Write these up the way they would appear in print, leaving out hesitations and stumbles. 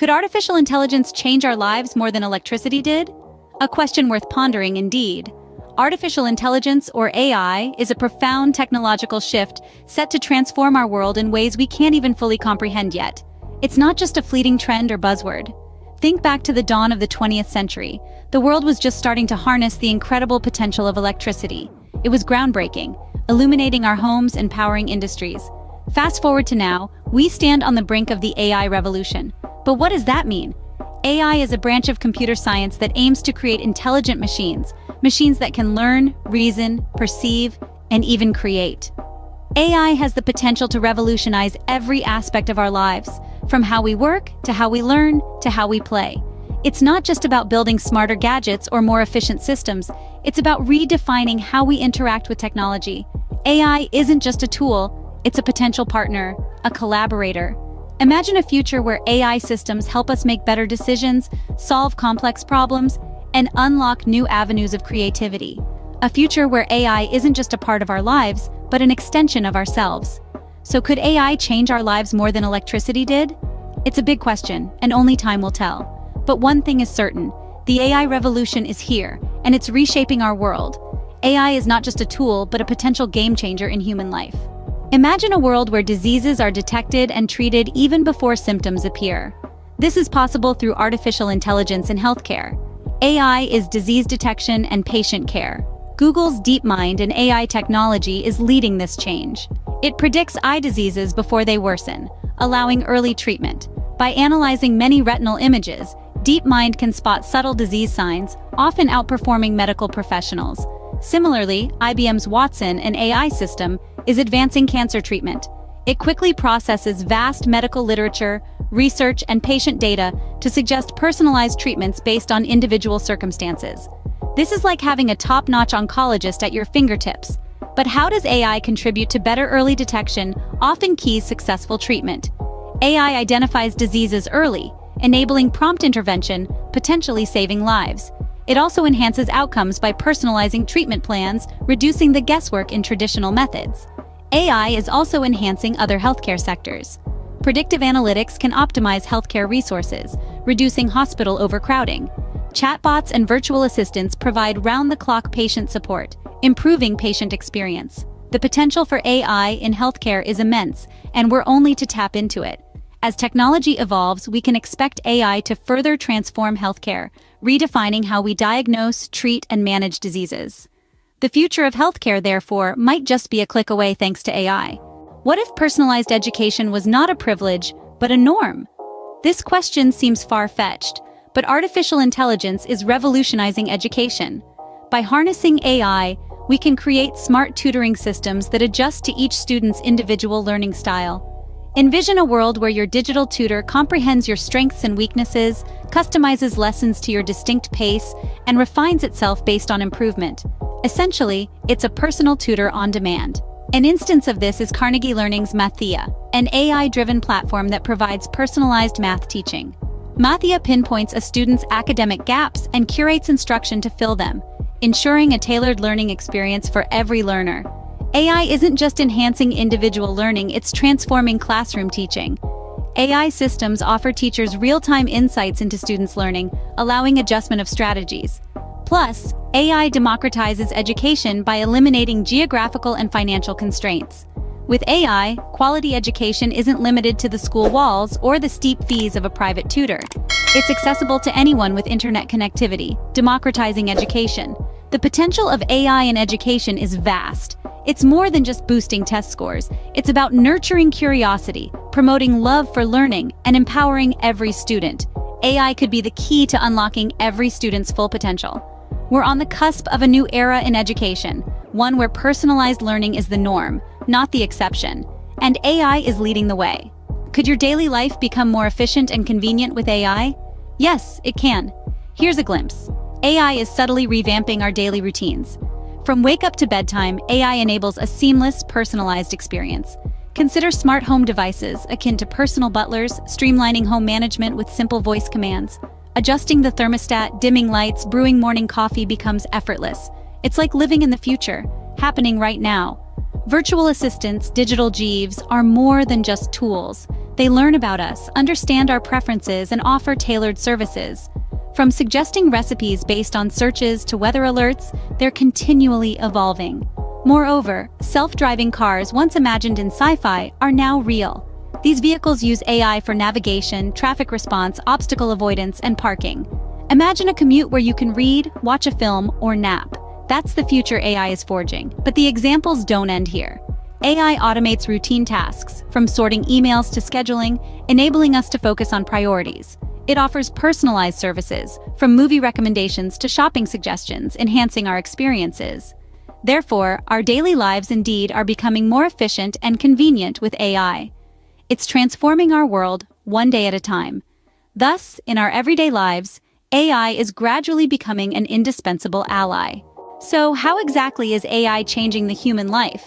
Could artificial intelligence change our lives more than electricity did? A question worth pondering indeed. Artificial intelligence, or AI, is a profound technological shift set to transform our world in ways we can't even fully comprehend yet. It's not just a fleeting trend or buzzword. Think back to the dawn of the 20th century. The world was just starting to harness the incredible potential of electricity. It was groundbreaking, illuminating our homes and powering industries. Fast forward to now, we stand on the brink of the AI revolution. But what does that mean? AI is a branch of computer science that aims to create intelligent machines that can learn, reason, perceive, and even create. AI has the potential to revolutionize every aspect of our lives, from how we work, to how we learn, to how we play. It's not just about building smarter gadgets or more efficient systems, it's about redefining how we interact with technology. AI isn't just a tool, it's a potential partner, a collaborator. Imagine a future where AI systems help us make better decisions, solve complex problems, and unlock new avenues of creativity. A future where AI isn't just a part of our lives, but an extension of ourselves. So could AI change our lives more than electricity did? It's a big question, and only time will tell. But one thing is certain, the AI revolution is here, and it's reshaping our world. AI is not just a tool, but a potential game changer in human life. Imagine a world where diseases are detected and treated even before symptoms appear. This is possible through artificial intelligence in healthcare. AI is disease detection and patient care. Google's DeepMind and AI technology is leading this change. It predicts eye diseases before they worsen, allowing early treatment. By analyzing many retinal images, DeepMind can spot subtle disease signs, often outperforming medical professionals. Similarly, IBM's Watson, an AI system, is advancing cancer treatment. It quickly processes vast medical literature, research, and patient data to suggest personalized treatments based on individual circumstances. This is like having a top-notch oncologist at your fingertips. But how does AI contribute to better early detection, often keys successful treatment? AI identifies diseases early, enabling prompt intervention, potentially saving lives. It also enhances outcomes by personalizing treatment plans, reducing the guesswork in traditional methods. AI is also enhancing other healthcare sectors. Predictive analytics can optimize healthcare resources, reducing hospital overcrowding. Chatbots and virtual assistants provide round-the-clock patient support, improving patient experience. The potential for AI in healthcare is immense, and we're only to tap into it. As technology evolves, we can expect AI to further transform healthcare, redefining how we diagnose, treat, and manage diseases. The future of healthcare, therefore, might just be a click away thanks to AI. What if personalized education was not a privilege, but a norm? This question seems far-fetched, but artificial intelligence is revolutionizing education. By harnessing AI, we can create smart tutoring systems that adjust to each student's individual learning style. Envision a world where your digital tutor comprehends your strengths and weaknesses, customizes lessons to your distinct pace, and refines itself based on improvement. Essentially, it's a personal tutor on demand. An instance of this is Carnegie Learning's Mathia, an AI-driven platform that provides personalized math teaching. Mathia pinpoints a student's academic gaps and curates instruction to fill them, ensuring a tailored learning experience for every learner. AI isn't just enhancing individual learning, it's transforming classroom teaching. AI systems offer teachers real-time insights into students' learning, allowing adjustment of strategies. Plus, AI democratizes education by eliminating geographical and financial constraints. With AI, quality education isn't limited to the school walls or the steep fees of a private tutor. It's accessible to anyone with internet connectivity, democratizing education. The potential of AI in education is vast. It's more than just boosting test scores. It's about nurturing curiosity, promoting love for learning, and empowering every student. AI could be the key to unlocking every student's full potential. We're on the cusp of a new era in education, one where personalized learning is the norm, not the exception. And AI is leading the way. Could your daily life become more efficient and convenient with AI? Yes, it can. Here's a glimpse. AI is subtly revamping our daily routines. From wake-up to bedtime, AI enables a seamless, personalized experience. Consider smart home devices, akin to personal butlers, streamlining home management with simple voice commands. Adjusting the thermostat, dimming lights, brewing morning coffee becomes effortless. It's like living in the future, happening right now. Virtual assistants, digital Jeeves, are more than just tools. They learn about us, understand our preferences, and offer tailored services. From suggesting recipes based on searches to weather alerts, they're continually evolving. Moreover, self-driving cars once imagined in sci-fi are now real. These vehicles use AI for navigation, traffic response, obstacle avoidance, and parking. Imagine a commute where you can read, watch a film, or nap. That's the future AI is forging. But the examples don't end here. AI automates routine tasks, from sorting emails to scheduling, enabling us to focus on priorities. It offers personalized services, from movie recommendations to shopping suggestions, enhancing our experiences. Therefore, our daily lives indeed are becoming more efficient and convenient with AI. It's transforming our world one day at a time. Thus, in our everyday lives, AI is gradually becoming an indispensable ally. So, how exactly is AI changing the human life?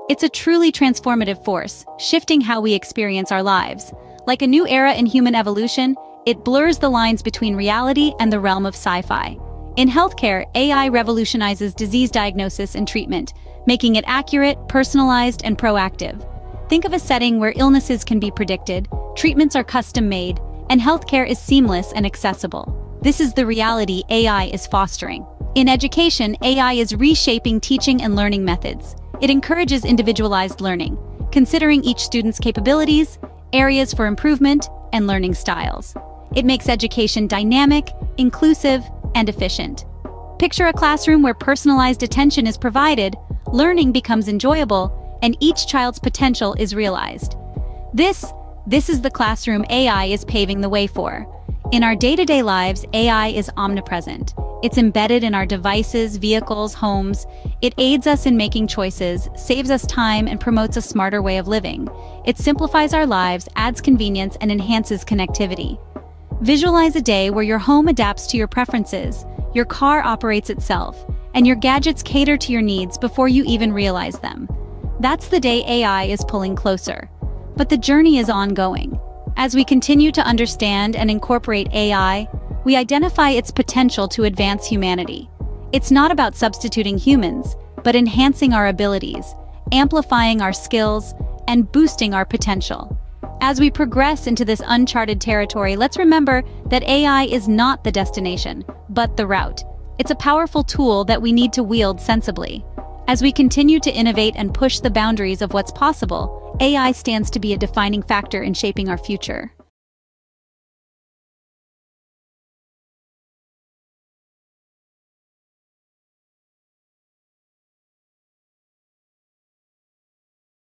It's a truly transformative force, shifting how we experience our lives. Like a new era in human evolution, it blurs the lines between reality and the realm of sci-fi. In healthcare, AI revolutionizes disease diagnosis and treatment, making it accurate, personalized, and proactive. Think of a setting where illnesses can be predicted, treatments are custom-made, and healthcare is seamless and accessible. This is the reality AI is fostering. In education, AI is reshaping teaching and learning methods. It encourages individualized learning, considering each student's capabilities, areas for improvement, and learning styles. It makes education dynamic, inclusive, and efficient. Picture a classroom where personalized attention is provided, learning becomes enjoyable, and each child's potential is realized. This is the classroom AI is paving the way for. In our day-to-day lives, AI is omnipresent. It's embedded in our devices, vehicles, homes. It aids us in making choices, saves us time, and promotes a smarter way of living. It simplifies our lives, adds convenience, and enhances connectivity. Visualize a day where your home adapts to your preferences, your car operates itself, and your gadgets cater to your needs before you even realize them. That's the day AI is pulling closer. But the journey is ongoing. As we continue to understand and incorporate AI, we identify its potential to advance humanity. It's not about substituting humans, but enhancing our abilities, amplifying our skills, and boosting our potential. As we progress into this uncharted territory, let's remember that AI is not the destination, but the route. It's a powerful tool that we need to wield sensibly. As we continue to innovate and push the boundaries of what's possible, AI stands to be a defining factor in shaping our future.